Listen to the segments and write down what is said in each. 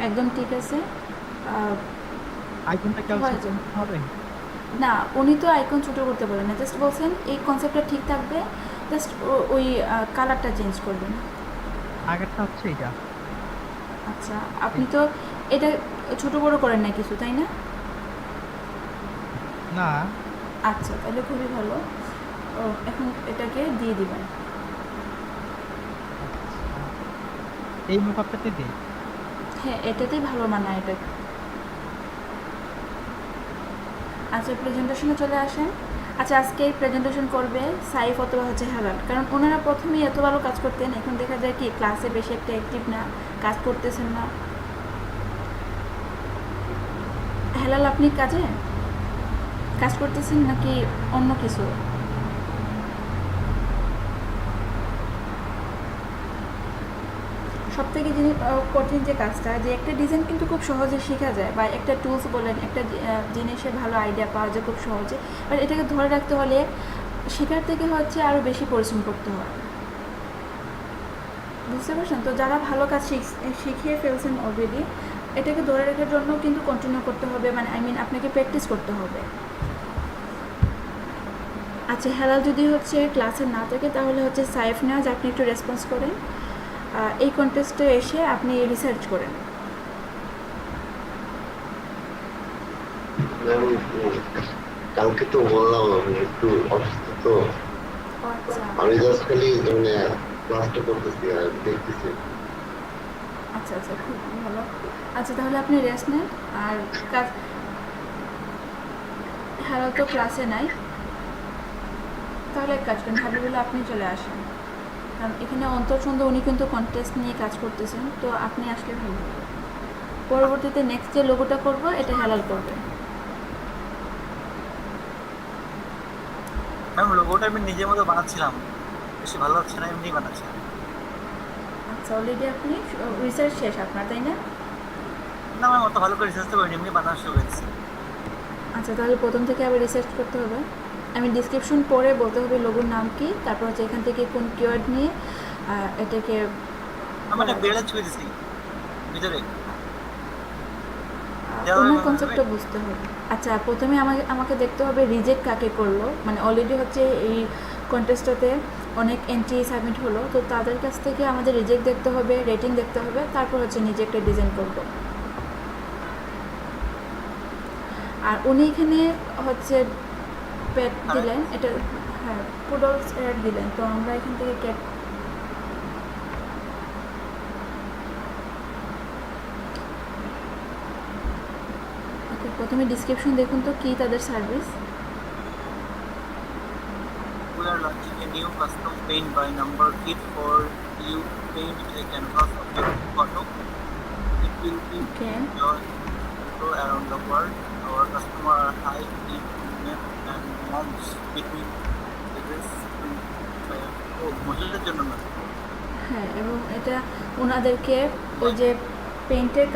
একদম ঠিক আছে। আহ, আইকনটা কি আবার হয়ে ছোট যাবে। করতে হবে? না, উনি তো আইকন ছোট করতে বলেন না, জাস্ট বলছেন এই কনসেপ্টটা ঠিক থাকবে, জাস্ট ওই কালারটা চেঞ্জ করবেন। আগেরটা হচ্ছে এটা। আচ্ছা, এই আপনি তো এটা ছোট বড় করেন না কিছু, তাই না? না। আচ্ছা, তাহলে খুবই ভালো। ও, এখন এটাকে দিয়ে দিবেন। আচ্ছা, এই মকআপটাতে দেই। হ্যাঁ, এটাতেই ভালো মানায় এটা। আচ্ছা, প্রেজেন্টেশনে চলে আসেন। আচ্ছা, আজকে প্রেজেন্টেশন করবে সাইফ অথবা হচ্ছে হেলাল, কারণ ওনারা প্রথমেই এত ভালো কাজ করতেন, এখন দেখা যায় কি ক্লাসে বেশি একটা অ্যাক্টিভ না, কাজ করতেছেন না। হেলাল, আপনি কাজে কাজ করতেছেন নাকি অন্য কিছু? সব থেকে যিনি কঠিন যে কাজটা, যে একটা ডিজাইন কিন্তু খুব সহজে শেখা যায়, বা একটা টুলস বলেন, একটা জিনিসের ভালো আইডিয়া পাওয়া যায় খুব সহজে, বাট এটাকে ধরে রাখতে হলে শেখার থেকে হচ্ছে আরও বেশি পরিশ্রম করতে হয়। বুঝতে পারছেন তো? যারা ভালো কাজ শিখিয়ে ফেলছেন অলরেডি, এটাকে ধরে রাখার জন্য কিন্তু কন্টিনিউ করতে হবে, মানে আই মিন আপনাকে প্র্যাকটিস করতে হবে। আচ্ছা, হেলাল যদি হচ্ছে ক্লাসে না থাকে তাহলে হচ্ছে সাইফ নেওয়া, যে আপনি একটু রেসপন্স করেন, এই কন্টেস্টে এসে আপনি রিসার্চ করেন। ম্যাম, কালকে তো বললাম আমি একটু অসুস্থ তো। ও আচ্ছা। আমি জাস্ট খালি মানে ক্লাসটা করতেছি আর দেখতেছি। আচ্ছা আচ্ছা, খুব ভালো। আচ্ছা, তাহলে আপনি রেস্ট নেন। আর কাজ, হেলাল তো ক্লাসে নাই, তাহলে এক কাজ করেন, হাবিবুল্লাহ আপনি চলে আসেন, কারণ এখানে অন্তর্ছন্দ উনি কিন্তু কন্টেস্ট নিয়ে কাজ করতেছেন, তো আপনি আসলে ভালো হবে। পরবর্তীতে নেক্সট যে লোগোটা করব এটা হেলাল করবে। ম্যাম, লোগোটা আমি নিজের মতো বানাচ্ছিলাম, বেশি ভালো হচ্ছে না, এমনি বানাচ্ছিলাম। আচ্ছা, অলরেডি আপনি রিসার্চ শেষ আপনার, তাই না? না ম্যাম, অত ভালো করে রিসার্চ করিনি, এমনি বানানো শুরু করেছি। আচ্ছা, তাহলে প্রথম থেকে আবার রিসার্চ করতে হবে। আমি ডিসক্রিপশন পড়ে বলতে হবে লোগোর নাম কি, তারপর হচ্ছে এখান থেকে কোন কিওয়ার্ড নিয়ে এটাকে আমি করা একটা যায়। বিড়ালের ছবি দিছি ভিতরে, দেওয়া যাবে ওনার ম্যাম এভাবে? কনসেপ্টটা বুঝতে হবে। আচ্ছা, প্রথমে আমাকে আমাকে দেখতে হবে রিজেক্ট কাকে করলো, মানে অলরেডি হচ্ছে এই কন্টেস্টটাতে অনেক এন্ট্রি সাবমিট হলো, তো তাদের কাছ থেকে আমাদের রিজেক্ট দেখতে হবে, রেটিং দেখতে হবে, তারপর হচ্ছে নিজে একটা ডিজাইন করবো। আর উনি এখানে হচ্ছে পেট আর দিলেন এটা। হ্যাঁ, পুডলস অ্যাড দিলেন, তো আমরা এখান থেকে ক্যাট। ওকে, প্রথমে ডিসক্রিপশন দেখুন তো কী তাদের service. we are launching a new custom paint by number kit for you to paint a canvas of your photo. It will be okay. enjoyed to around the world. Our customer are high in men and moms between ages 25. ও মহিলাদের জন্য না? হ্যাঁ, এবং এটা ওনাদেরকে ওই যে পেইন্টের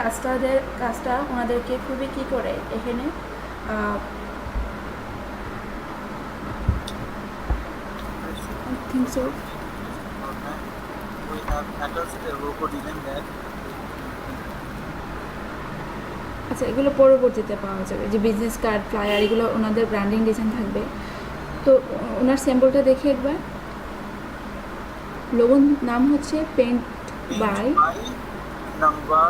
কাজটা ওনাদেরকে খুবই কী করে এখানে I think so. We have attached a logo design that আচ্ছা, এগুলো পরবর্তীতে পাওয়া যাবে, যে বিজনেস কার্ড, ফ্লায়ার, এগুলো ওনাদের ব্র্যান্ডিং ডিজাইন থাকবে। তো ওনার স্যাম্পলটা দেখে একবার। লোগোর নাম হচ্ছে paint paint by by number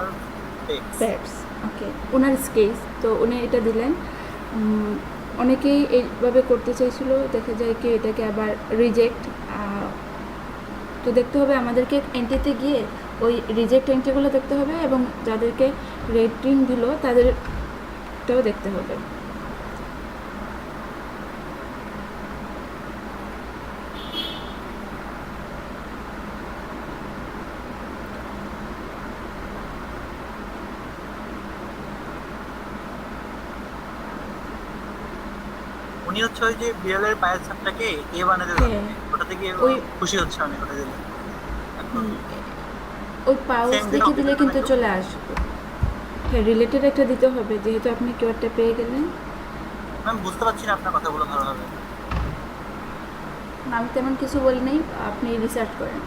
text. প্যাটস। ওকে, ওনার স্কেচ, তো উনি এটা দিলেন। অনেকেই এইভাবে করতে চাইছিল, দেখা যায় কি এটাকে আবার রিজেক্ট। তো দেখতে হবে আমাদেরকে এন্ট্রিতে গিয়ে ওই রিজেক্ট এন্ট্রিগুলো দেখতে হবে, এবং যাদেরকে রেটিং দিল তাদেরটাও দেখতে হবে। উনি হচ্ছে ওই যে বিড়ালের পায়ের ছাপটাকে এ বানাতে হ্যাঁ, যাচ্ছে, ওটা থেকে ও ওই খুশি হচ্ছে অনেক, ওটা দিলে। এখন ওই পাউচ সেম দিন দেখে অফিস দিলে যাবে না কিন্তু কেউ? চলে আসবে। হ্যাঁ, রিলেটেড একটা দিতে হবে, যেহেতু আপনি কিওয়ার্ডটা পেয়ে গেলেন। ম্যাম, বুঝতে পারছি না আপনার কথাগুলো ভালোভাবে। আমি তেমন কিছু বলি নাই, আপনি রিসার্চ করেন।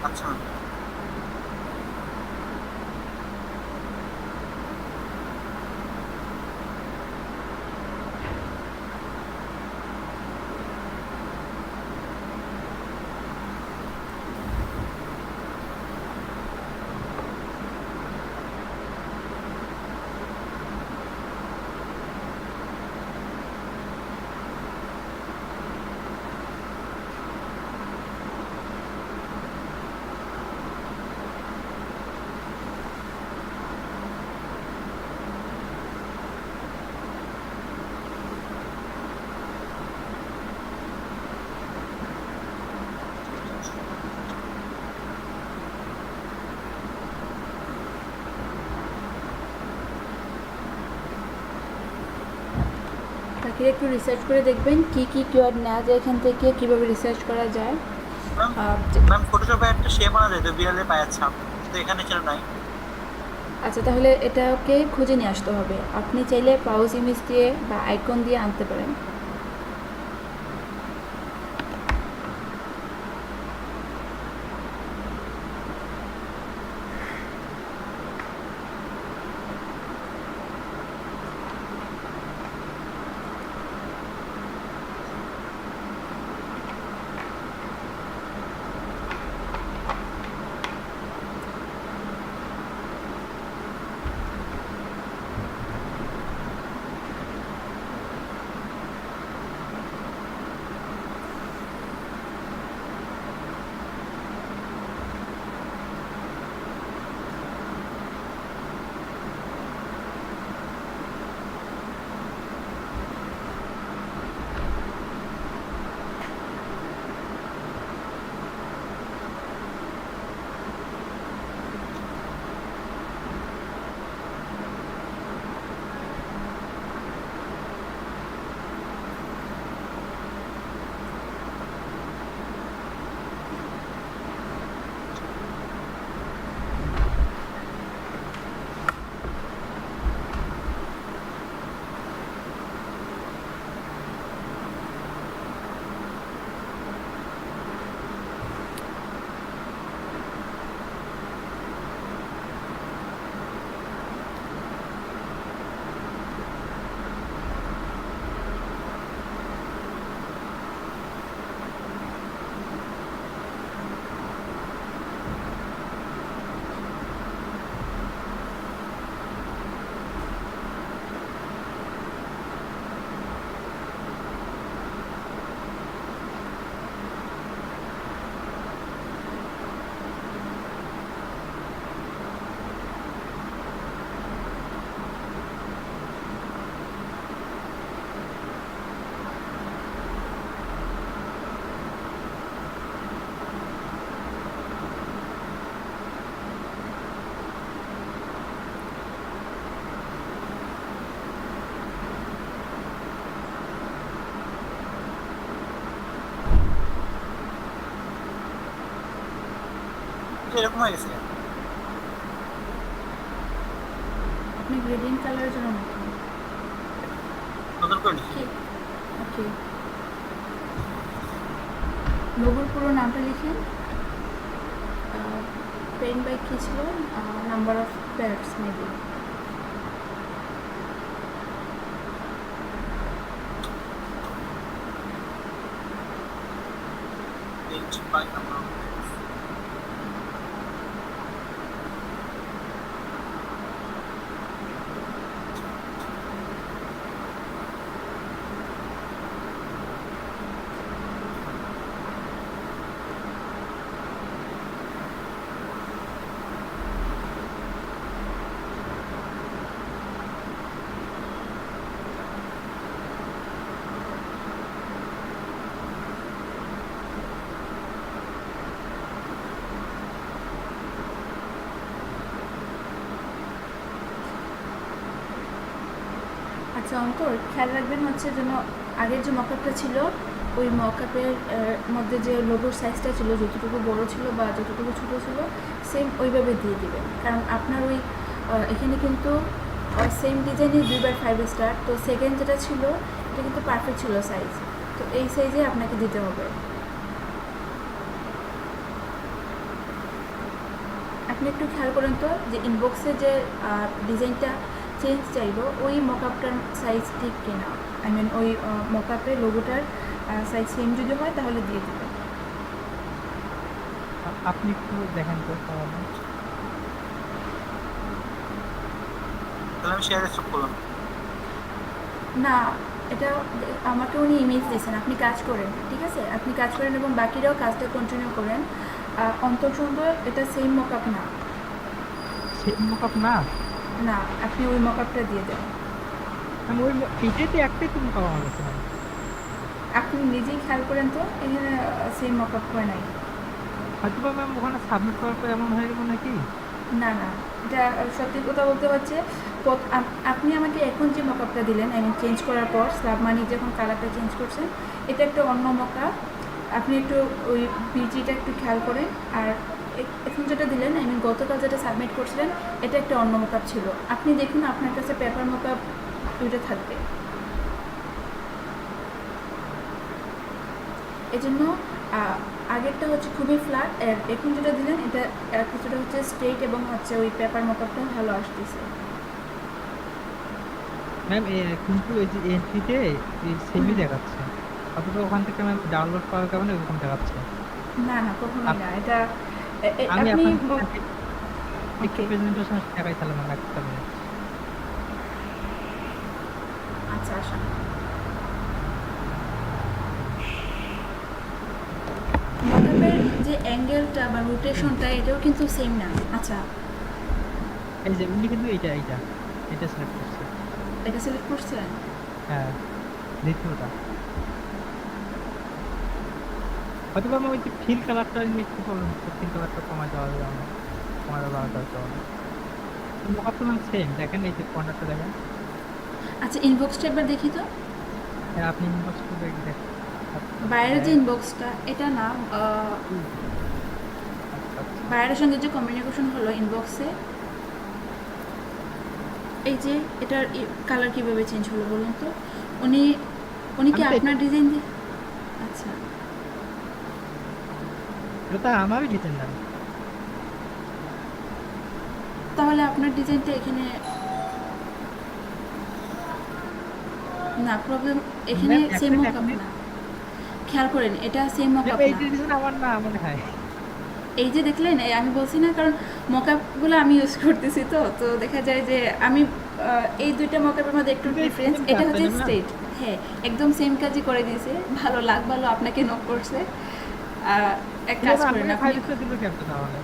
আচ্ছা ম্যাম। বাকিরা একটু রিসার্চ করে দেখবেন কি কি কিওয়ার্ড নেওয়া যায় এখান থেকে, কীভাবে রিসার্চ করা যায়। ম্যাম ফটোশপে একটা শেপ আনা যায় তো বিড়ালের পায়ের ছাপ, তো এখানে সেটা নাই। আচ্ছা, তাহলে এটাকে খুঁজে নিয়ে আসতে হবে। আপনি চাইলে পাউজ ইমেজ দিয়ে বা আইকন দিয়ে আনতে পারেন। এরকম হয়ে গেছে। আপনি গ্রেডিয়েন্ট কালারের জন্য নাকি? নতুন করে লিখি। ওকে, লোগোর পুরো নামটা লিখেন। পেন বাই কী ছিল? Number of parrots maybe. H by number of pairs. আচ্ছা অন্তর, খেয়াল রাখবেন হচ্ছে যেন আগের যে মকআপটা ছিল ওই মকআপের মধ্যে যে লোগোর সাইজটা ছিল, যতটুকু বড় ছিল বা যতটুকু ছোটো ছিল সেম ওইভাবে দিয়ে দিবেন। কারণ আপনার ওই এখানে কিন্তু সেম ডিজাইনই 2/5 স্টার, তো সেকেন্ড যেটা ছিল এটা কিন্তু পারফেক্ট ছিল সাইজ, তো এই সাইজে আপনাকে দিতে হবে। আপনি একটু খেয়াল করেন তো যে ইনবক্সে যে ডিজাইনটা চেঞ্জ চাইবো ওই মকআপটার সাইজ ঠিক কিনা, আই মিন ওই মকআপের লোগোটার সাইজ সেম যদি হয় তাহলে দিয়ে দেবেন। আপনি একটু দেখেন তো তাহলে। তাহলে আমি শেয়ারে স্টপ করলাম। না, এটা আমাকে উনি ইমেজ দিয়েছেন, আপনি কাজ করেন, ঠিক আছে? আপনি কাজ করেন এবং বাকিরাও কাজটা কন্টিনিউ করেন। অন্তর সুন্দর এটা সেম মকআপ না। সেম মেকআপ না? না, আপনি ওই মকআপটা দিয়ে দেন। আমি ওই এইটাতে একটাই তো মেকআপ আমার কাছে নাই। আপনি নিজেই খেয়াল করেন তো এখানে সেম মকআপ হয় নাই। হয়তো বা ম্যাম ওখানে সাবমিট করার পর এমন হয়ে গেল নাকি? না না, এটা সত্যি কথা বলতে হচ্ছে আপনি আমাকে এখন যে মকআপটা দিলেন, আই মিন চেঞ্জ করার পর সাবমানি যখন কালারটা চেঞ্জ করছেন, এটা একটা অন্য মকআপ। আপনি একটু ওই বিজিটা একটু খেয়াল করেন। আর এখন যেটা দিলেন, আই মিন গতকাল যেটা সাবমিট করছিলেন, এটা একটা অন্য মকআপ ছিল। আপনি দেখুন আপনার কাছে পেপার মকআপ দুইটা থাকবে। এই জন্য আগেরটা হচ্ছে খুবই ফ্ল্যাট, আর এখন যেটা দিলেন এটা কিছুটা হচ্ছে স্ট্রেট, এবং হচ্ছে ওই পেপার মকআপটা ভালো আসতেছে। ম্যাম কিন্তু এই যে এন্ট্রিতে সেমই দেখাচ্ছে, অথচ ওখান থেকে ম্যাম ডাউনলোড করার কারণে ওরকম দেখাচ্ছে। না না, কখনোই না। এটা আমি আপনি আপনার একটু ওকে, প্রেজেন্টেশন দেখাইছিলাম ম্যাম একটা মিনিট। আচ্ছা আসুন। মকআপের যে অ্যাঙ্গেলটা বা রোটেশনটা এটাও কিন্তু সেম না। আচ্ছা, এই যে উনি কিন্তু এইটা এইটা এটা সিলেক্ট করছে। এটা সিলেক্ট করছেন? হ্যাঁ, দ্বিতীয়টা হয়তো বা আমি ওই যে ফিল কালারটা নিয়ে একটু প্রবলেম হচ্ছে, ফিল কালারটা কমাই দেওয়া যাবে আমার, কমাই দেওয়া যাবে। মোকাপ তো ম্যাম সেম, দেখেন এই যে কর্নারটা দেখেন। আচ্ছা, ইনবক্সটা একবার দেখি তো। হ্যাঁ, আপনি ইনবক্স করে দেখেন। বাইরের যে ইনবক্সটা, এটা না বাইরের সঙ্গে যে কমিউনিকেশন হলো ইনবক্সে, এই যে এটার কালার কিভাবে চেঞ্জ হলো বলুন তো? উনি উনি কি আমি তো আপনার ডিজাইন দিয়ে? আচ্ছা, এটা তো আমারই ডিজাইন না। তাহলে আপনার ডিজাইনটা এখানে না, প্রবলেম এখানে ম্যাম সেম একটা মকআপ দেখেন, না। খেয়াল করেন, এটা সেম মকআপ এই না। ডিজাইন আমার না মনে হয়। এই যে দেখলেন, আমি বলছি না, কারণ মকআপগুলো আমি ইউজ করতেছি, তো দেখা যায় যে আমি এই দুইটা মকআপের মধ্যে একটু কিন্তু এই ডিফারেন্স। same এটা কাজ, হচ্ছে তাই না ম্যাম? স্ট্রেট, হ্যাঁ একদম সেম কাজই করে দিয়েছে। ভালো আপনাকে নক করছে। এক কাজ করেন আপনি, ফাইভ স্টার দিল কেমন তাহলে?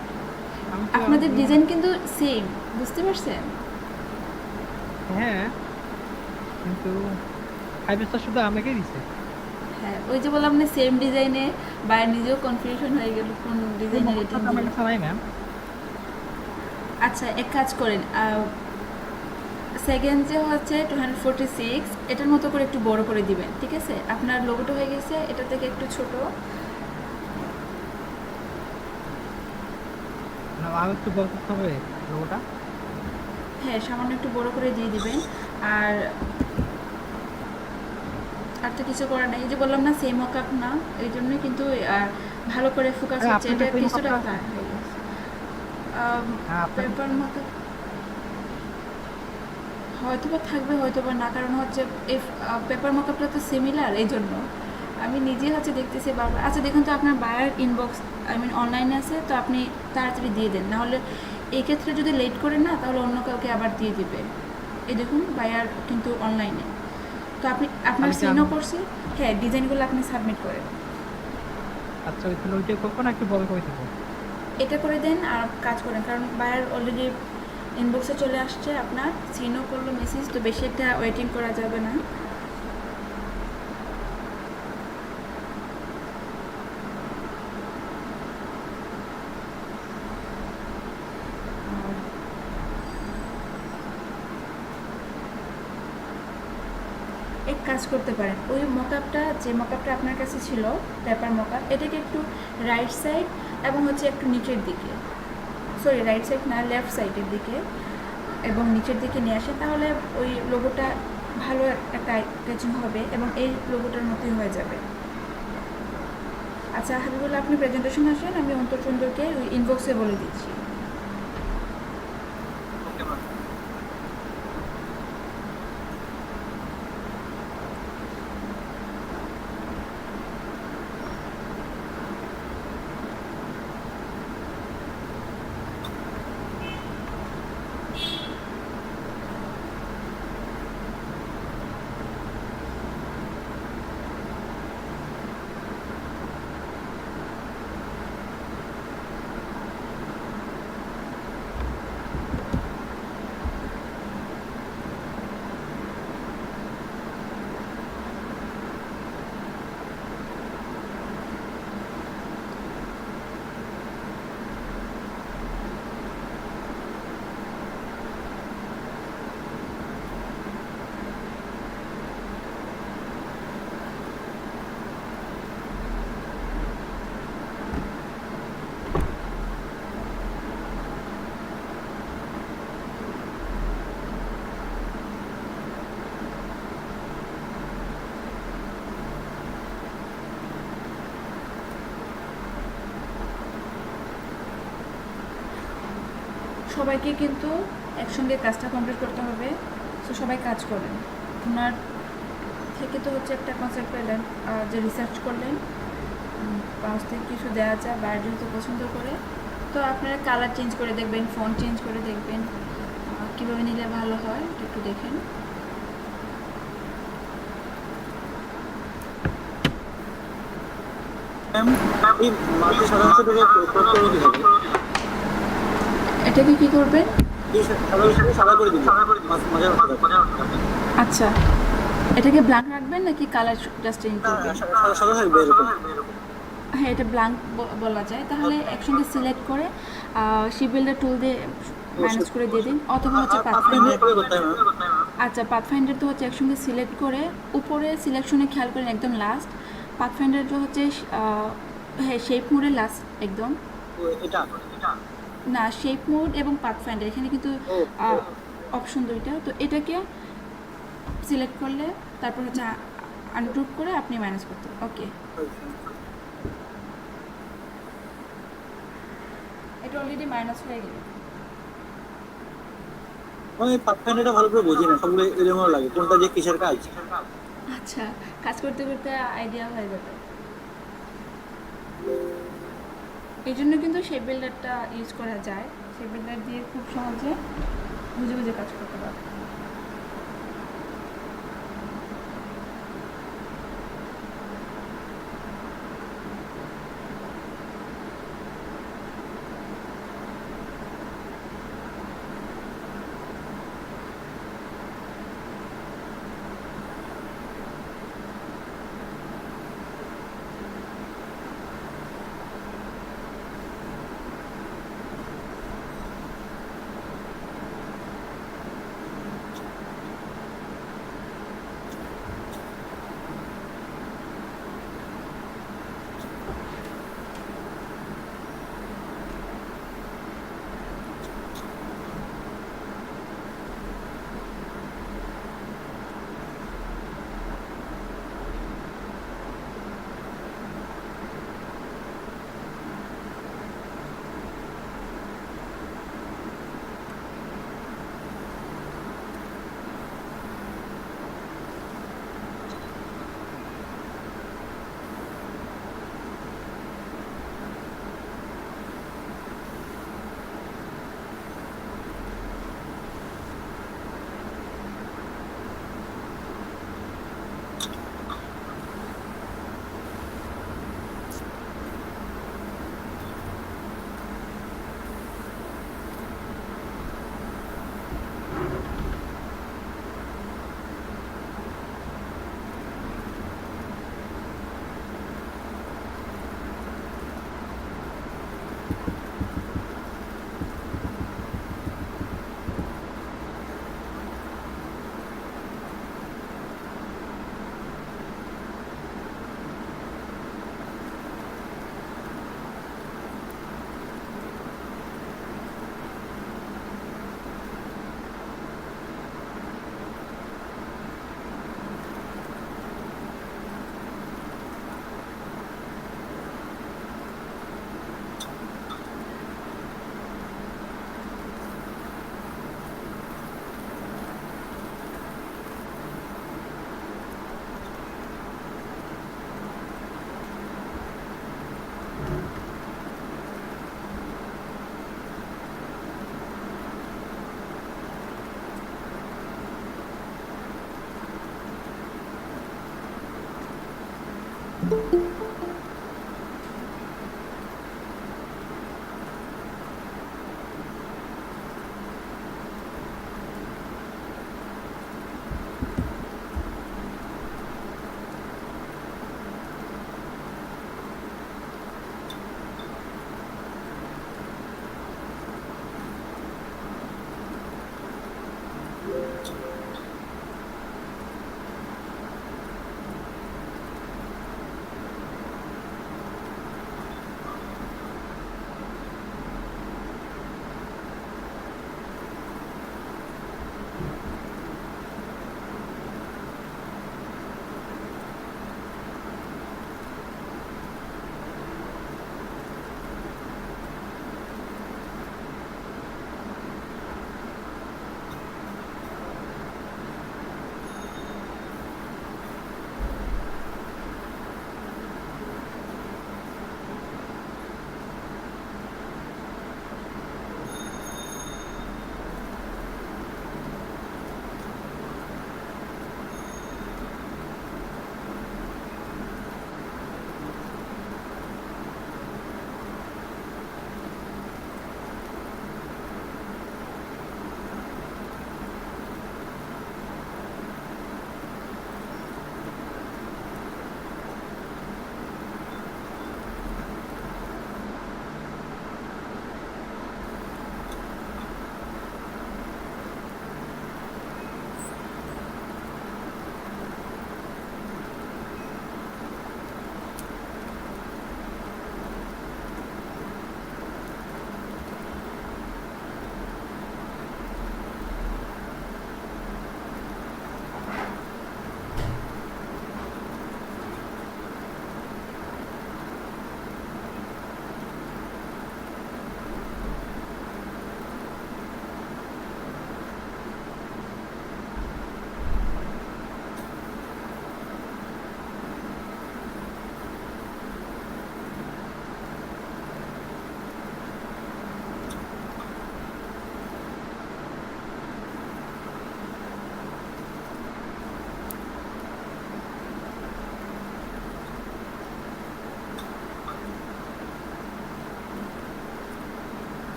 আমি তো আপনাদের ডিজাইন কিন্তু সেম, বুঝতে পারছেন? হ্যাঁ, কিন্তু ফাইভ স্টার শুধু আমাকে দিছে। হ্যাঁ, ওই যে বললাম না, সেম ডিজাইনে বা নিজেও কনফিউশন হয়ে গেল কোন ডিজাইনে রেটিং আমার দিল। কাছে নাই ম্যাম। আচ্ছা, এক কাজ করেন, সেকেন্ড যে হচ্ছে 246, এটার মতো করে একটু বড় করে দিবেন, ঠিক আছে? আপনার লোগোটা হয়ে গেছে, এটা থেকে একটু ছোট। না, আর একটু বড় করতে হবে লোগোটা। হ্যাঁ, সামান্য একটু বড় করে দিয়ে দিবেন। আর আর তো কিছু করার নেই। এই যে বললাম না, সেম মকআপ না, এই জন্যই কিন্তু ভালো করে ফোকাস আরে হচ্ছে। আপনার এটা কাছে এই কিছুটা মকআপটা আছে? ফ্ল্যাট হয়ে গেছে। হ্যাঁ, আপনার পেপার মকআপ হয়তো বা থাকবে, হয়তো বা না, কারণ হচ্ছে এই পেপার মকআপটা তো সিমিলার, এই জন্য আমি নিজে হচ্ছে দেখতেছি বারবার। আচ্ছা দেখুন তো, আপনার বায়ার ইনবক্স আই মিন অনলাইনে আছে, তো আপনি তাড়াতাড়ি দিয়ে দেন, নাহলে এই ক্ষেত্রে যদি লেট করেন না, তাহলে অন্য কাউকে আবার দিয়ে দিবে। এই দেখুন, বায়ার কিন্তু অনলাইনে। তো আপনি আপনার আমি কি সিনও করছি। হ্যাঁ, ডিজাইনগুলো আপনি সাবমিট করেন। আচ্ছা ওই তাহলে ওইটাই করবো না একটু বড় করে দেবো? এটা করে দেন আর কাজ করেন, কারণ বায়ার অলরেডি ইনবক্সে চলে আসছে। আপনার সিনও করলো মেসেজ, তো বেশি একটা ওয়েটিং করা যাবে না। এক কাজ করতে পারেন, ওই মকআপটা যে মকআপটা আপনার কাছে ছিল, পেপার মকআপ, এটাকে একটু রাইট সাইড এবং হচ্ছে একটু নিচের দিকে, সরি রাইট সাইড না, লেফট সাইডের দিকে এবং নিচের দিকে নিয়ে আসেন, তাহলে ওই লোগোটা ভালো একটা ক্যাচিং হবে এবং এই লোগোটার মতোই হয়ে যাবে। আচ্ছা হাবিবুল্লাহ, আপনি প্রেজেন্টেশন আসেন, আমি অন্তর্চন্দ্রকে ওই ইনবক্সে বলে দিচ্ছি। Okay ma'am. সবাইকে কিন্তু একসঙ্গে কাজটা কমপ্লিট করতে হবে। তো সবাই কাজ করেন। ওনার থেকে তো হচ্ছে একটা কনসেপ্ট পেলেন, যে রিসার্চ করলেন পাঁচ থেকে কিছু দেওয়া যায়, বাইরে যেহেতু পছন্দ করে, তো আপনারা কালার চেঞ্জ করে দেখবেন, ফোন চেঞ্জ করে দেখবেন, কীভাবে নিলে ভালো হয় একটু দেখেন। ম্যাম, এই মাঝে সাদা অংশটাকে ক্রপ করে দিতে হবে। এটাকে কি করবেন? এই সাদা অংশটাকে সাদা করে দিতে হবে, মাঝের অংশটাকে। আচ্ছা, এটাকে ব্ল্যাঙ্ক রাখবেন নাকি কালার জাস্ট চেঞ্জ করবেন? সাদা সাদা থাকবে এরকম। হ্যাঁ, এটা ব্ল্যাঙ্ক বলা যায়। তাহলে একসঙ্গে সিলেক্ট করে শিপ বিল্ডার টুল দিয়ে মাইনাস করে দিয়ে দিন, অথবা হচ্ছে পাথফাইন্ডার। আচ্ছা, পাথফাইন্ডার তো হচ্ছে একসঙ্গে সিলেক্ট করে উপরে সিলেকশনে খেয়াল করেন একদম লাস্ট। পাথফাইন্ডার তো হচ্ছে হ্যাঁ শেপ মোডের লাস্ট একদম। এটা না, শেপ মোড এবং পাথফাইন্ডার এখানে কিন্তু অপশন দুইটা। তো এটাকে সিলেক্ট করলে তারপর হচ্ছে আনগ্রুপ করে আপনি মাইনাস করতে। ওকে, এটা অলরেডি মাইনাস হয়ে গেল। আমি পাথফাইন্ডারটা ভালো করে বুঝি না, সবগুলো এলোমেলো লাগে, কোনটা যে কিসের কাজ। আচ্ছা, কাজ করতে করতে আইডিয়া হয়ে যাবে। এই জন্য কিন্তু শেপ বিল্ডারটা ইউজ করা যায়। শেপ বিল্ডার দিয়ে খুব সহজে বুঝে বুঝে কাজ করতে পারবে।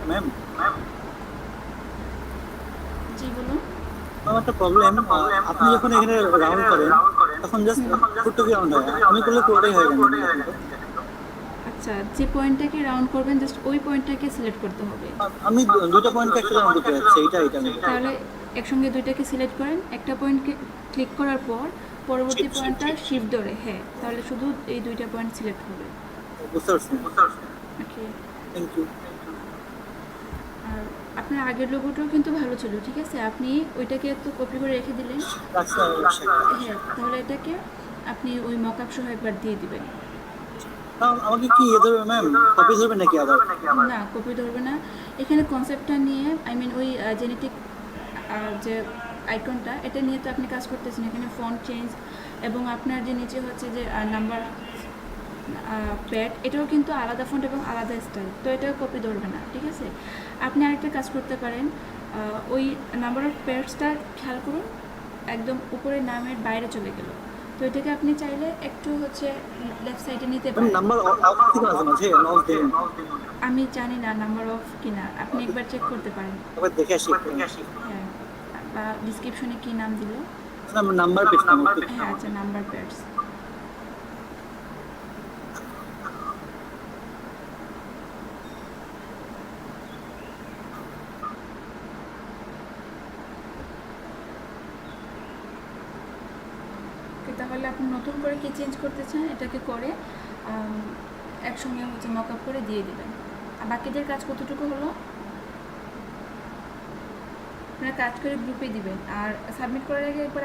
ম্যাম জি বলুন। আমার একটা প্রবলেম, আপনি যখন এখানে রাউন্ড করেন তখন জাস্ট ফুটটুকি রাউন্ড হয়, আমি করলে পুরোটাই হয়ে গেল। আচ্ছা, যে পয়েন্টটাকে রাউন্ড করবেন জাস্ট ওই পয়েন্টটাকে সিলেক্ট করতে হবে। আমি দুটো পয়েন্টকে একসাথে রাউন্ড করতে যাচ্ছি, এটা তাহলে একসঙ্গে দুইটাকে সিলেক্ট করেন, একটা পয়েন্টকে ক্লিক করার পর পরবর্তী Shift, পয়েন্টটা shift, শিফট ধরে, হ্যাঁ, তাহলে শুধু এই দুইটা পয়েন্ট সিলেক্ট হবে। বুঝতে পারছি। ওকে। Thank you. আর আপনার আগের লোগোটাও কিন্তু ভালো ছিল, ঠিক আছে, আপনি ওইটাকে একটু কপি করে রেখে দিলেন। রাখছি। হ্যাঁ, তাহলে এটাকে আপনি ওই মকআপ সহ একবার দিয়ে দিবেন। আমাকে কি ইয়ে ধরবে ম্যাম, কপি ধরবে নাকি আবার? না, কপি ধরবে না। এখানে কনসেপ্টটা নিয়ে, আই মিন ওই জেনেটিক যে আইকনটা, এটা নিয়ে তো আপনি কাজ করতেছেন। এখানে ফন্ট চেঞ্জ এবং আপনার যে নিচে হচ্ছে যে নাম্বার প্যাড, এটাও কিন্তু আলাদা ফন্ট এবং আলাদা স্টাইল, তো এটাও কপি ধরবে না, ঠিক আছে। আপনি আরেকটা কাজ করতে পারেন, ওই নাম্বার অফ প্যাডসটা খেয়াল করুন, একদম উপরে নামের বাইরে চলে গেল, তো এটাকে আপনি চাইলে একটু হচ্ছে লেফট সাইডে নিতে পারেন। নাম্বার অফ কি আছে মাঝে নজ দিন, আমি জানি না নাম্বার অফ কিনা, আপনি একবার চেক করতে পারেন। আবার দেখে আসি। হ্যাঁ, বা ডিসক্রিপশনে কি নাম দিল। Number page number. হ্যাঁ, আচ্ছা, নাম্বার প্যাডস। তাহলে আপনি নতুন করে কি চেঞ্জ করতে চান, এটাকে করে একসঙ্গে হচ্ছে মকআপ করে দিয়ে দিবেন। আর বাকিদের কাজ কতটুকু হলো আপনারা কাজ করে গ্রুপে দিবেন, আর সাবমিট করার আগে একবার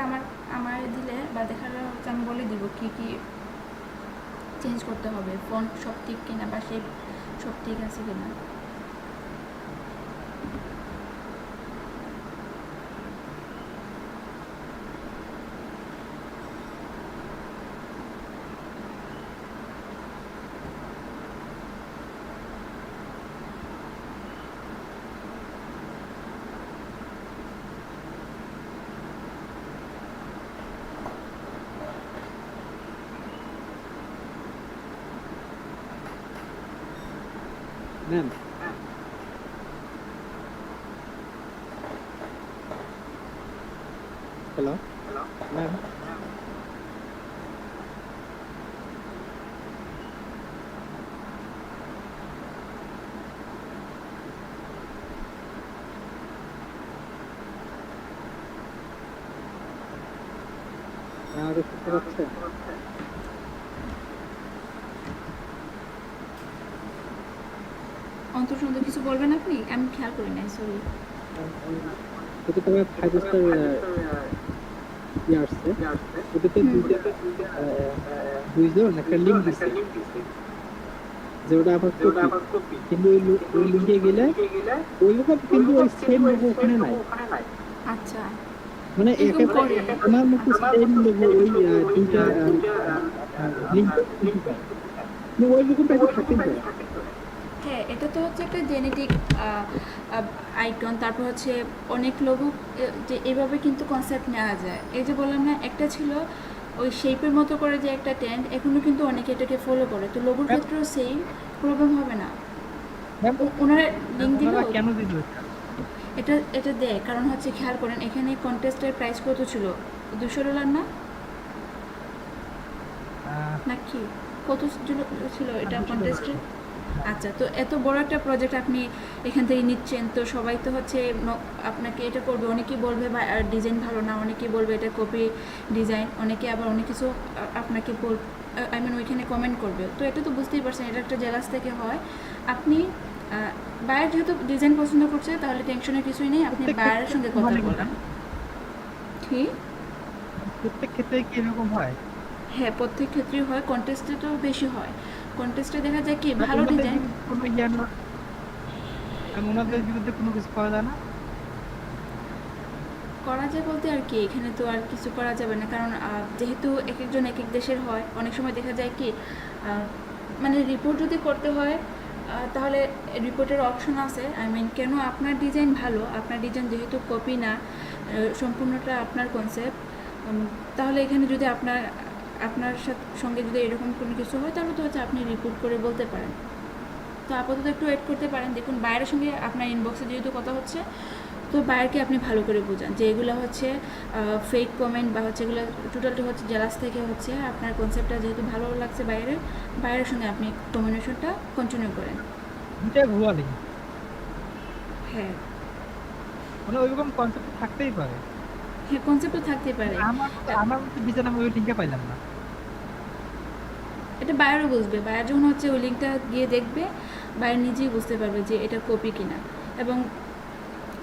আমার দিলে বা দেখালে হচ্ছে আমি বলে দিব কি কি চেঞ্জ করতে হবে, ফন্ট সব ঠিক কিনা বা শেপ সব ঠিক আছে কিনা। ম্যাম, হ্যালো ম্যাম, আমাকে শুনতে পাচ্ছেন? অন্তর কিছু বলবেন আপনি? আমি খেয়াল করি নাই, সরি। এটা তোমার 5 স্টার আসছে, ওটাতে দুইজন একটা লিঙ্ক দিচ্ছে যে ওটা আবার কপি, কিন্তু ওই লিঙ্কে গেলে ওই লোক কিন্তু ওই সেম লোগো ওখানে নাই। আচ্ছা, মানে এরকম করে। আমার মতো সেম লোগো ওই দুইটা লিঙ্ক, ওই লোগোটা থাকতে পারে। হ্যাঁ, এটা তো হচ্ছে একটা জেনেটিক আইকন, তারপর হচ্ছে অনেক লোগো যে এভাবে কিন্তু কনসেপ্ট নেওয়া যায়। এই যে বললাম না, একটা ছিল ওই শেপের মতো করে যে একটা ট্রেন্ড, এখনো কিন্তু অনেকে এটাকে ফলো করে, তো লোগোর ক্ষেত্রেও সেম প্রবলেম হবে না। ওনারা লিঙ্ক দিল, কেন দিল এটা দেয়, কারণ হচ্ছে খেয়াল করেন এখানে কন্টেস্টের প্রাইস কত ছিল, $200 না নাকি কত ছিল এটা কন্টেস্টের? আচ্ছা, তো এত বড় একটা প্রজেক্ট আপনি এখান থেকে নিচ্ছেন, তো সবাই তো হচ্ছে আপনাকে এটা করবে, অনেকেই বলবে বা ডিজাইন ভালো না, অনেকেই বলবে এটা কপি ডিজাইন, অনেকে আবার অনেক কিছু আপনাকে আই মিন ওইখানে কমেন্ট করবে, তো এটা তো বুঝতেই পারছেন এটা একটা জেলাস থেকে হয়। আপনি বায়ার যেহেতু ডিজাইন পছন্দ করছে, তাহলে টেনশনের কিছুই নেই, আপনি বায়ারের সঙ্গে কথা বলেন। ঠিক, প্রত্যেক ক্ষেত্রে কি এরকম হয়? হ্যাঁ, প্রত্যেক ক্ষেত্রেই হয়, কন্টেস্টে তো বেশি হয়। কন্টেস্টে দেখা যায় কি ভালো ডিজাইন কোনো ওনাদের বিরুদ্ধে কোনো কিছু করা যায় না? করা যায় বলতে আর কি, এখানে তো আর কিছু করা যাবে না, কারণ যেহেতু এক একজন এক এক দেশের হয়, অনেক সময় দেখা যায় কি মানে রিপোর্ট যদি করতে হয় তাহলে রিপোর্টের অপশন আছে, আই মিন কেন আপনার ডিজাইন ভালো, আপনার ডিজাইন যেহেতু কপি না, সম্পূর্ণটা আপনার কনসেপ্ট, তাহলে এখানে যদি আপনার সঙ্গে যদি এরকম কোনো কিছু হয়, তাহলে তো হচ্ছে আপনি রিপোর্ট করে বলতে পারেন। তো আপাতত একটু ওয়েট করতে পারেন। দেখুন বায়ারের সঙ্গে আপনার ইনবক্সে যেহেতু কথা হচ্ছে, তো বায়ারকে আপনি ভালো করে বোঝান যে এগুলো হচ্ছে ফেক কমেন্ট বা হচ্ছে এগুলো টোটালটা হচ্ছে জেলাস থেকে হচ্ছে। আপনার কনসেপ্টটা যেহেতু ভালো লাগছে বায়ারের সঙ্গে আপনি কমিউনিকেশনটা কন্টিনিউ করেন। দুটাই ভুয়া লিঙ্ক, হ্যাঁ মানে ওইরকম কনসেপ্ট থাকতেই পারে। হ্যাঁ, কনসেপ্টও থাকতে পারে। আমার মধ্যে বিচার আমি ওই লিঙ্কে পাইলাম না। এটা বায়ারও বুঝবে, বায়ার যখন হচ্ছে ওই লিঙ্কটা গিয়ে দেখবে, বায়ার নিজেই বুঝতে পারবে যে এটা কপি কিনা। এবং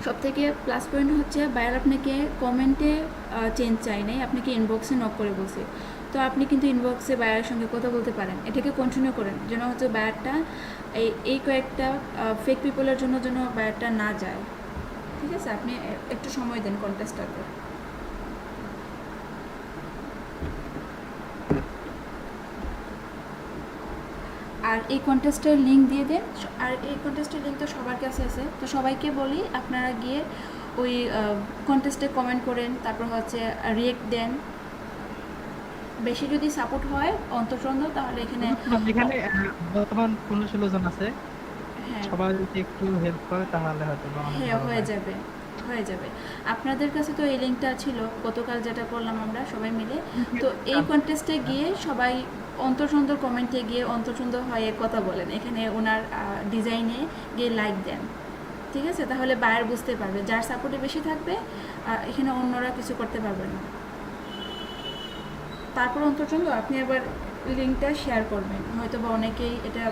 সবথেকে প্লাস পয়েন্ট হচ্ছে বায়ার আপনাকে কমেন্টে চেঞ্জ চাই নাই, আপনাকে ইনবক্সে নক করে বলছে। তো আপনি কিন্তু ইনবক্সে বায়ারের সঙ্গে কথা বলতে পারেন, এটাকে কন্টিনিউ করেন যেন হচ্ছে বায়ারটা এই কয়েকটা ফেক পিপলের জন্য যেন বায়ারটা না যায়। ঠিক আছে, আপনি একটু সময় দেন কন্টেস্টটাকে। আর এই কন্টেস্টের লিঙ্ক দিয়ে দেন। আর এই কন্টেস্টের লিঙ্ক তো সবার কাছে আছে, তো সবাইকে বলি আপনারা গিয়ে ওই কন্টেস্টে কমেন্ট করেন, তারপর হচ্ছে রিয়েক্ট দেন। বেশি যদি সাপোর্ট হয় অন্তর্চন্দ্র, তাহলে এখানে এখানে বর্তমান 15-16 জন আছে, হ্যাঁ সবাই যদি একটু হেল্প করে তাহলে হয়তো বা অনেক হ্যাঁ ভালো হয়ে হয়। যাবে, হয়ে যাবে। আপনাদের কাছে তো এই লিঙ্কটা ছিল গতকাল যেটা করলাম আমরা সবাই মিলে। তো এই কন্টেস্টে গিয়ে সবাই অন্তর্সুন্দর কমেন্টে গিয়ে অন্তর্সুন্দর হয়ে কথা বলেন, এখানে ওনার ডিজাইনে গিয়ে লাইক দেন। ঠিক আছে, তাহলে বায়ার বুঝতে পারবে, যার সাপোর্টে বেশি থাকবে এখানে অন্যরা কিছু করতে পারবে না। তারপর অন্তর্চন্দ্র আপনি আবার লিঙ্কটা শেয়ার করবেন, হয়তো বা অনেকেই এটা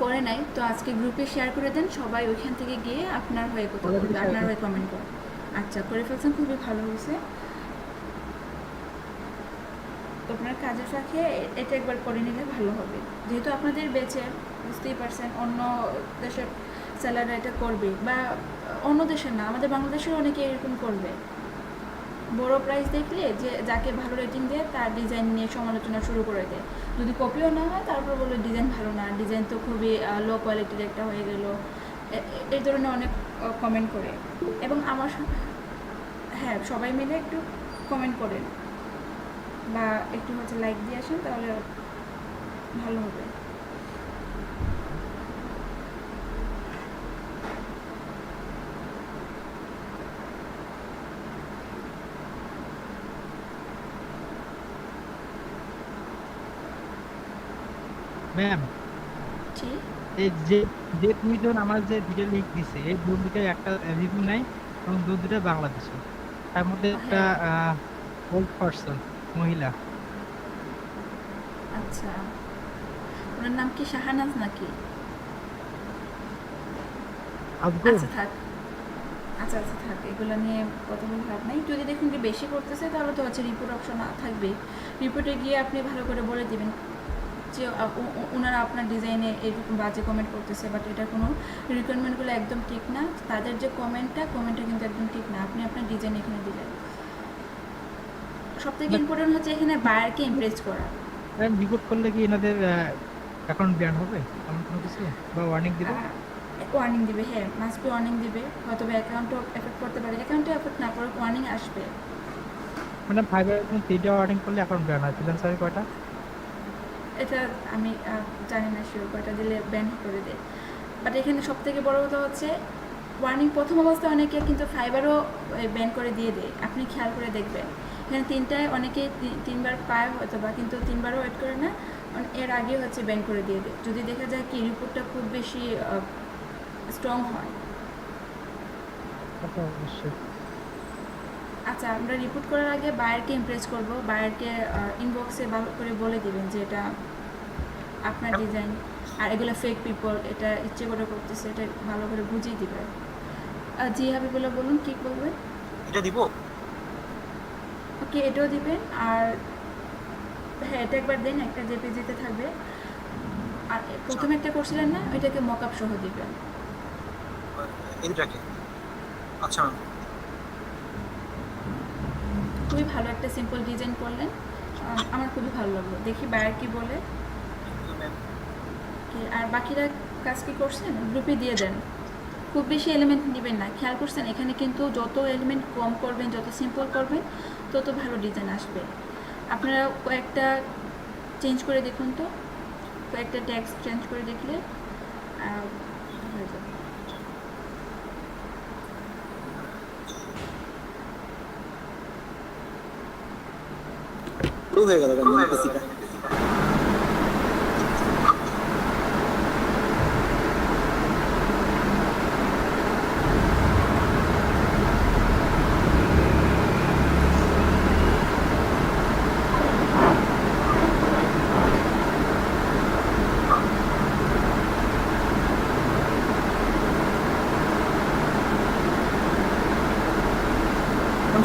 করে নাই, তো আজকে গ্রুপে শেয়ার করে দেন, সবাই ওইখান থেকে গিয়ে আপনার হয়ে কথা Already বলবে, share আপনার হয়ে কমেন্ট করবে। আচ্ছা, করে ফেলছেন, খুবই ভালো হয়েছে। তো আপনার কাজের ফাঁকে এটা একবার করে নিলে ভালো হবে, যেহেতু আপনাদের বেচে বুঝতেই পারছেন অন্য দেশের সেলাররা এটা করবে, বা অন্য দেশের না, আমাদের বাংলাদেশের অনেকে এরকম করবে। বড় প্রাইস দেখলে যে যাকে ভালো রেটিং দেয় তার ডিজাইন নিয়ে সমালোচনা শুরু করে দেয়, যদি কপিও না হয় তারপর বলে ডিজাইন ভালো না, ডিজাইন তো খুবই লো কোয়ালিটির একটা হয়ে গেল, এই ধরনের অনেক কমেন্ট করে। এবং আমার হ্যাঁ, সবাই মিলে একটু কমেন্ট করেন বা একটু হচ্ছে লাইক দিয়ে আসেন, তাহলে ভালো হবে। ম্যাম, ঠিক এই যে যে দুইজন আমার যে দুটো লিঙ্ক দিছে, এই দুটো একটা রিভিউ নাই এবং দুটো বাংলাদেশি, তার মধ্যে একটা ওল্ড পার্সন মহিলা। আচ্ছা, ওনার নাম কি শাহানাজ নাকি? আফগুন। আচ্ছা থাক, আচ্ছা থাক, এগুলো নিয়ে কথা বলে লাভ নেই। যদি দেখুন যে বেশি করতেছে তাহলে তো হচ্ছে রিপোর্ট অপশন থাকবে, রিপোর্টে গিয়ে আপনি ভালো করে বলে দেবেন যে ওনারা আপনার ডিজাইনে এরকম বাজে কমেন্ট করতেছে, বাট এটা কোনো রিকোয়ারমেন্টগুলো একদম ঠিক না, তাদের যে কমেন্টটা কিন্তু একদম ঠিক না, আপনি আপনার ডিজাইন এখানে দিলেন। সবথেকে ইম্পর্টেন্ট হচ্ছে এখানে বায়ারকে ইমপ্রেস করা। ম্যাম, রিপোর্ট করলে কি এনাদের অ্যাকাউন্ট ব্যান হবে এমন কোনো কিছু, বা ওয়ার্নিং দিবে? ওয়ার্নিং দিবে, হ্যাঁ মাস্ট বি ওয়ার্নিং দিবে, হয়তো বা অ্যাকাউন্টও এফেক্ট করতে পারে, অ্যাকাউন্টে এফেক্ট না করে ওয়ার্নিং আসবে। মানে ফাইবার 3টা ওয়ার্নিং করলে অ্যাকাউন্ট ব্যান হয়, ফ্রিল্যান্সারে কয়টা? এটা আমি জানি না শিওর কয়টা দিলে ব্যান করে দেয়, বাট এখানে সব থেকে বড় কথা হচ্ছে ওয়ার্নিং প্রথম অবস্থায় অনেকে কিন্তু ফাইবারও ব্যান করে দিয়ে দেয়, আপনি খেয়াল করে দেখবেন। এখানে 3টায় অনেকে 3বার পায় হয়তো বা, কিন্তু 3বারও ওয়েট করে না, এর আগে হচ্ছে ব্যান করে দিয়ে দেয়, যদি দেখা যায় কি রিপোর্টটা খুব বেশি স্ট্রং হয়। আচ্ছা, অবশ্যই। আচ্ছা, আমরা রিপোর্ট করার আগে বায়ারকে ইমপ্রেস করব, বায়ারকে ইনবক্সে ভালো করে বলে দিবেন যে এটা আপনার ডিজাইন আর এগুলো ফেক পিপল, এটা ইচ্ছে করে করতেছে, এটা ভালো করে বুঝিয়ে দিবে। জি হাবিবুল্লাহ বলুন, কি বলবেন? এটা দিব? ওকে, এটাও দিবেন। আর হ্যাঁ, এটা একবার দেন, একটা জেপিজিতে থাকবে। আর প্রথমে একটা করছিলেন না, ওইটাকে মকআপ সহ দিবেন। এইটাকে? আচ্ছা ম্যাম। খুবই ভালো একটা সিম্পল ডিজাইন করলেন, আমার খুবই ভালো লাগলো। দেখি বায়ার কি বলে। আর বাকিরা কাজ কি করছেন গ্রুপে দিয়ে দেন, খুব বেশি এলিমেন্ট নেবেন না। খেয়াল করছেন এখানে কিন্তু যত এলিমেন্ট কম করবেন, যত সিম্পল করবেন, তত ভালো ডিজাইন আসবে। আপনারা কয়েকটা চেঞ্জ করে দেখুন তো। কয়েকটা ট্যাক্স চেঞ্জ করে দেখলে হয়ে যাবে। শুরু হয়ে গেল কেন পিসিটা?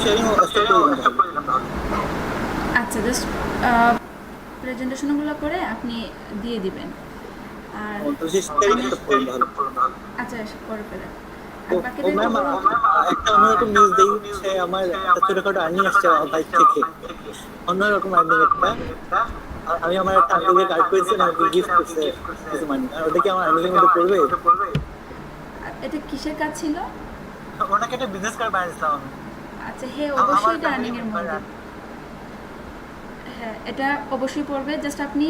শেয়ারিং স্টার্ট করে দিলাম তাহলে। আচ্ছা, জাস্ট প্রেজেন্টেশনগুলো করে আপনি দিয়ে দিবেন। আর তো শেয়ারিং স্টার্ট করলাম তাহলে। আচ্ছা, করে ফেলেন। ও আর বাকিদের ম্যাম, একটা অন্যরকম নিউজ দিই, হচ্ছে আমার একটা ছোটখাটো আর্নিং আসছে বাইক থেকে, অন্যরকম আর্নিং একটা। আমি আমার একটা আঙ্কেলকে কার্ড করেছি, আমাকে গিফট করছে কিছু মানি। আর ওটা কি আমার আর্নিং এর মধ্যে পড়বে? এটা কিসের কাজ ছিল? ওনাকে একটা বিজনেস কার্ড বানিয়েছিলাম আমি। আচ্ছা, হ্যাঁ, অবশ্যই এটা আর্নিং এর মধ্যে। হ্যাঁ, এটা অবশ্যই পড়বে। জাস্ট আপনি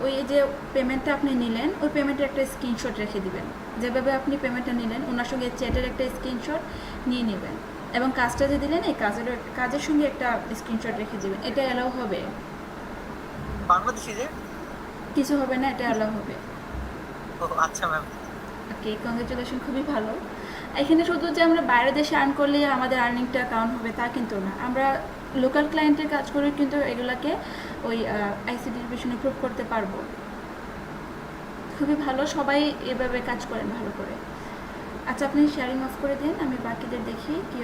ওই যে পেমেন্টটা আপনি নিলেন, ওই পেমেন্টের একটা স্ক্রিনশট রেখে দিবেন। যেভাবে আপনি পেমেন্টটা নিলেন ওনার সঙ্গে চ্যাটের একটা স্ক্রিনশট নিয়ে নেবেন, এবং কাজটা যে দিলেন এই কাজের সঙ্গে একটা স্ক্রিনশট রেখে দিবেন। এটা অ্যালাউ হবে? বাংলাদেশি যে? কিছু হবে না, এটা অ্যালাউ হবে। ও আচ্ছা ম্যাম। ওকে, কংগ্রেচুলেশন, খুবই ভালো। এখানে শুধু যে আমরা বাইরের দেশে আর্ন করলে আমাদের আর্নিংটা কাউন্ট হবে তা কিন্তু না। আমরা লোকাল ক্লায়েন্টের কাজ করে কিন্তু এগুলাকে ওই আইসিটির পিছনে প্রুভ করতে পারবো। খুবই ভালো, সবাই এভাবে কাজ করেন ভালো করে। আচ্ছা, আপনি শেয়ারিং অফ করে দিন, আমি বাকিদের দেখি কি